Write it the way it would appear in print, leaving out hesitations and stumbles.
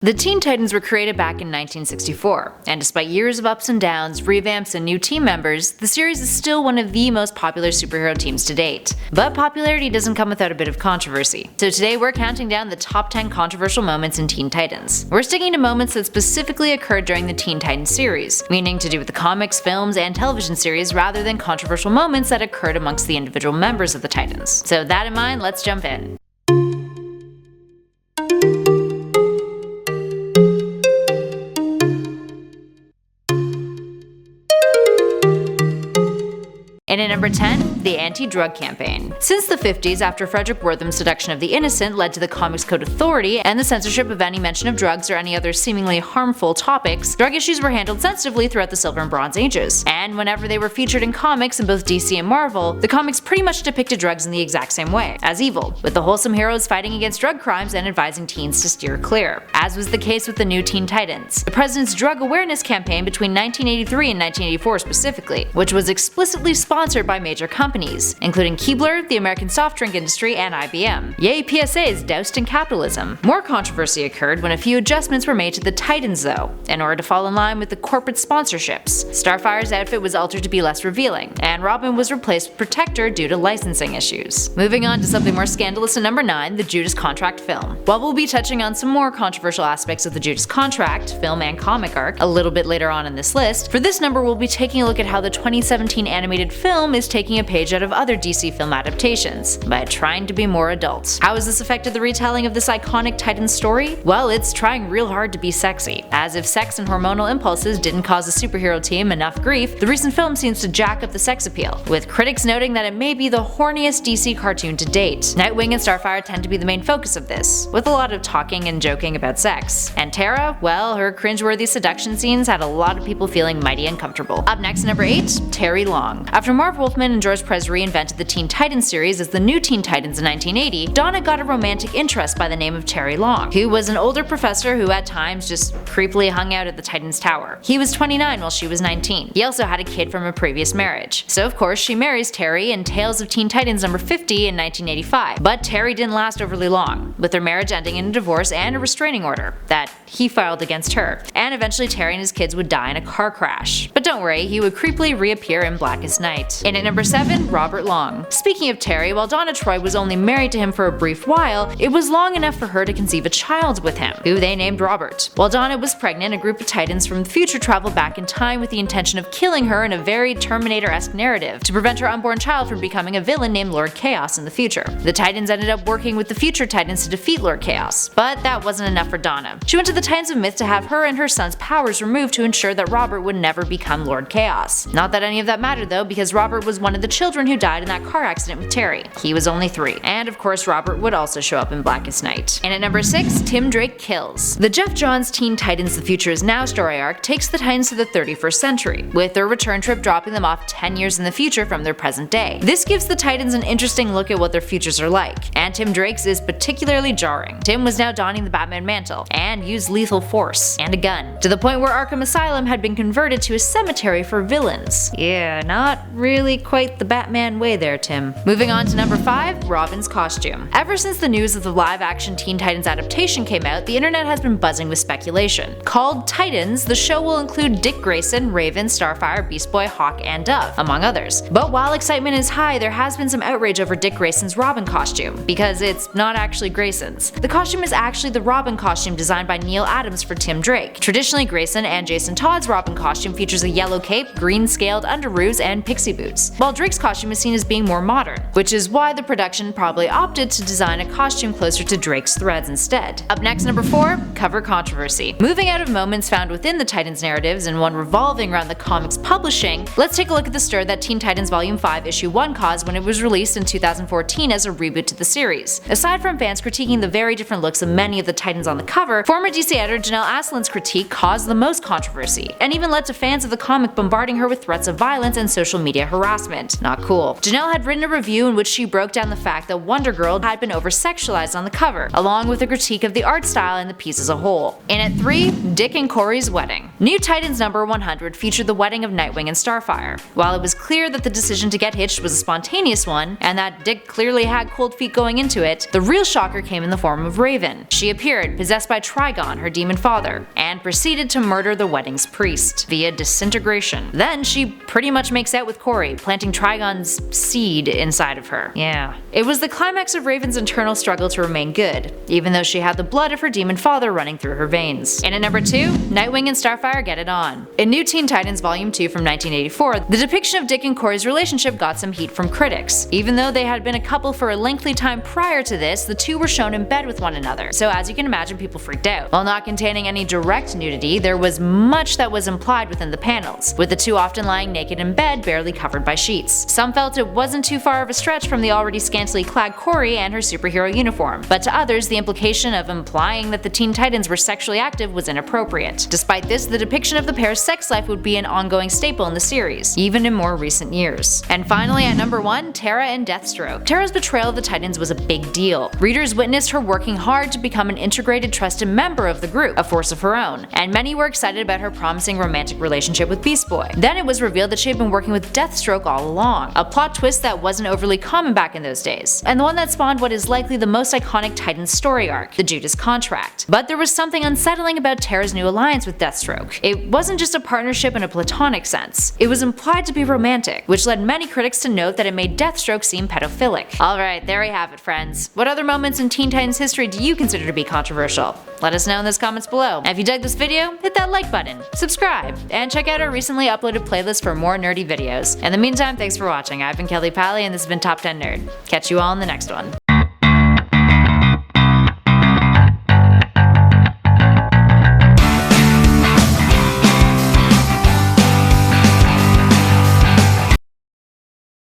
The Teen Titans were created back in 1964, and despite years of ups and downs, revamps, and new team members, the series is still one of the most popular superhero teams to date. But popularity doesn't come without a bit of controversy. So today we're counting down the top 10 controversial moments in Teen Titans. We're sticking to moments that specifically occurred during the Teen Titans series, meaning to do with the comics, films, and television series rather than controversial moments that occurred amongst the individual members of the Titans. So with that in mind, let's jump in. And at number 10, the anti-drug campaign. Since the 50s, after Frederick Wortham's seduction of the innocent led to the Comics Code Authority and the censorship of any mention of drugs or any other seemingly harmful topics, drug issues were handled sensitively throughout the Silver and Bronze Ages. And whenever they were featured in comics in both DC and Marvel, the comics pretty much depicted drugs in the exact same way, as evil, with the wholesome heroes fighting against drug crimes and advising teens to steer clear, as was the case with the new Teen Titans. The President's Drug Awareness Campaign between 1983 and 1984 specifically, which was explicitly sponsored by major companies, including Keebler, the American soft drink industry, and IBM. Yay PSAs doused in capitalism. More controversy occurred when a few adjustments were made to the Titans though, in order to fall in line with the corporate sponsorships. Starfire's outfit was altered to be less revealing, and Robin was replaced with Protector due to licensing issues. Moving on to something more scandalous at number 9, the Judas Contract film. While we'll be touching on some more controversial aspects of the Judas Contract, film and comic arc, a little bit later on in this list, for this number we'll be taking a look at how the 2017 animated film is taking a page out of other DC film adaptations, by trying to be more adult. How has this affected the retelling of this iconic Titans story? Well, it's trying real hard to be sexy. As if sex and hormonal impulses didn't cause the superhero team enough grief, the recent film seems to jack up the sex appeal, with critics noting that it may be the horniest DC cartoon to date. Nightwing and Starfire tend to be the main focus of this, with a lot of talking and joking about sex. And Tara, well, her cringeworthy seduction scenes had a lot of people feeling mighty uncomfortable. Up next, number 8, Terry Long. After Marv Wolfman and George Perez reinvented the Teen Titans series as the new Teen Titans in 1980, Donna got a romantic interest by the name of Terry Long, who was an older professor who at times just creepily hung out at the Titans Tower. He was 29 while she was 19. He also had a kid from a previous marriage. So of course she marries Terry in Tales of Teen Titans number 50 in 1985. But Terry didn't last overly long, with their marriage ending in a divorce and a restraining order that he filed against her. And eventually Terry and his kids would die in a car crash. But don't worry, he would creepily reappear in Blackest Night. And at number 7, Robert Long. Speaking of Terry, while Donna Troy was only married to him for a brief while, it was long enough for her to conceive a child with him, who they named Robert. While Donna was pregnant, a group of Titans from the future traveled back in time with the intention of killing her in a very Terminator-esque narrative to prevent her unborn child from becoming a villain named Lord Chaos in the future. The Titans ended up working with the future Titans to defeat Lord Chaos, but that wasn't enough for Donna. She went to the Titans of Myth to have her and her son's powers removed to ensure that Robert would never become Lord Chaos. Not that any of that mattered though, because Robert was one of the children who died in that car accident with Terry. He was only 3. And of course Robert would also show up in Blackest Night. And at number 6, Tim Drake kills. The Geoff Johns Teen Titans The Future Is Now story arc takes the Titans to the 31st century, with their return trip dropping them off 10 years in the future from their present day. This gives the Titans an interesting look at what their futures are like, and Tim Drake's is particularly jarring. Tim was now donning the Batman mantle, and used lethal force, and a gun, to the point where Arkham Asylum had been converted to a cemetery for villains. Yeah, not really quite the Batman way there, Tim. Moving on to number 5, Robin's costume. Ever since the news of the live-action Teen Titans adaptation came out, the internet has been buzzing with speculation. Called Titans, the show will include Dick Grayson, Raven, Starfire, Beast Boy, Hawk, and Dove, among others. But while excitement is high, there has been some outrage over Dick Grayson's Robin costume, because it's not actually Grayson's. The costume is actually the Robin costume designed by Neil Adams for Tim Drake. Traditionally, Grayson and Jason Todd's Robin costume features a yellow cape, green scaled underoos, and pixie boots, while Drake's costume is seen as being more modern, which is why the production probably opted to design a costume closer to Drake's threads instead. Up next, number 4, cover controversy. Moving out of moments found within the Titans narratives and one revolving around the comics publishing, let's take a look at the stir that Teen Titans Volume 5 Issue 1 caused when it was released in 2014 as a reboot to the series. Aside from fans critiquing the very different looks of many of the Titans on the cover, former DC editor Janelle Aslan's critique caused the most controversy, and even led to fans of the comic bombarding her with threats of violence and social media harassment. Not cool. Janelle had written a review in which she broke down the fact that Wonder Girl had been over-sexualized on the cover, along with a critique of the art style and the piece as a whole. And at 3, Dick and Corey's wedding. New Titans number 100 featured the wedding of Nightwing and Starfire. While it was clear that the decision to get hitched was a spontaneous one, and that Dick clearly had cold feet going into it, the real shocker came in the form of Raven. She appeared, possessed by Trigon, her demon father, and proceeded to murder the wedding's priest via disintegration. Then she pretty much makes out with Corey, planting Trigon's seed inside of her. Yeah. It was the climax of Raven's internal struggle to remain good, even though she had the blood of her demon father running through her veins. And at number 2, Nightwing and Starfire get it on. In New Teen Titans Volume 2 from 1984, the depiction of Dick and Corey's relationship got some heat from critics. Even though they had been a couple for a lengthy time prior to this, the two were shown in bed with one another, so as you can imagine, people freaked out. While not containing any direct nudity, there was much that was implied within the panels, with the two often lying naked in bed, barely covered by sheets. Some felt it wasn't too far of a stretch from the already scantily clad Corey and her superhero uniform, but to others, the implication of implying that the Teen Titans were sexually active was inappropriate. Despite this, the depiction of the pair's sex life would be an ongoing staple in the series, even in more recent years. And finally, at number 1, Tara and Deathstroke. Tara's betrayal of the Titans was a big deal. Readers witnessed her working hard to become an integrated, trusted member of the group, a force of her own, and many were excited about her promising romantic relationship with Beast Boy. Then it was revealed that she had been working with Deathstroke all along, a plot twist that wasn't overly common back in those days, and the one that spawned what is likely the most iconic Titans story arc, the Judas Contract. But there was something unsettling about Tara's new alliance with Deathstroke. It wasn't just a partnership in a platonic sense, it was implied to be romantic, which led many critics to note that it made Deathstroke seem pedophilic. Alright, there we have it, friends. What other moments in Teen Titans history do you consider to be controversial? Let us know in those comments below. And if you dug this video, hit that like button, subscribe, and check out our recently uploaded playlist for more nerdy videos. In the meantime, thanks for watching. I've been Kelly Pally, and this has been Top 10 Nerd. Catch you all in the next one.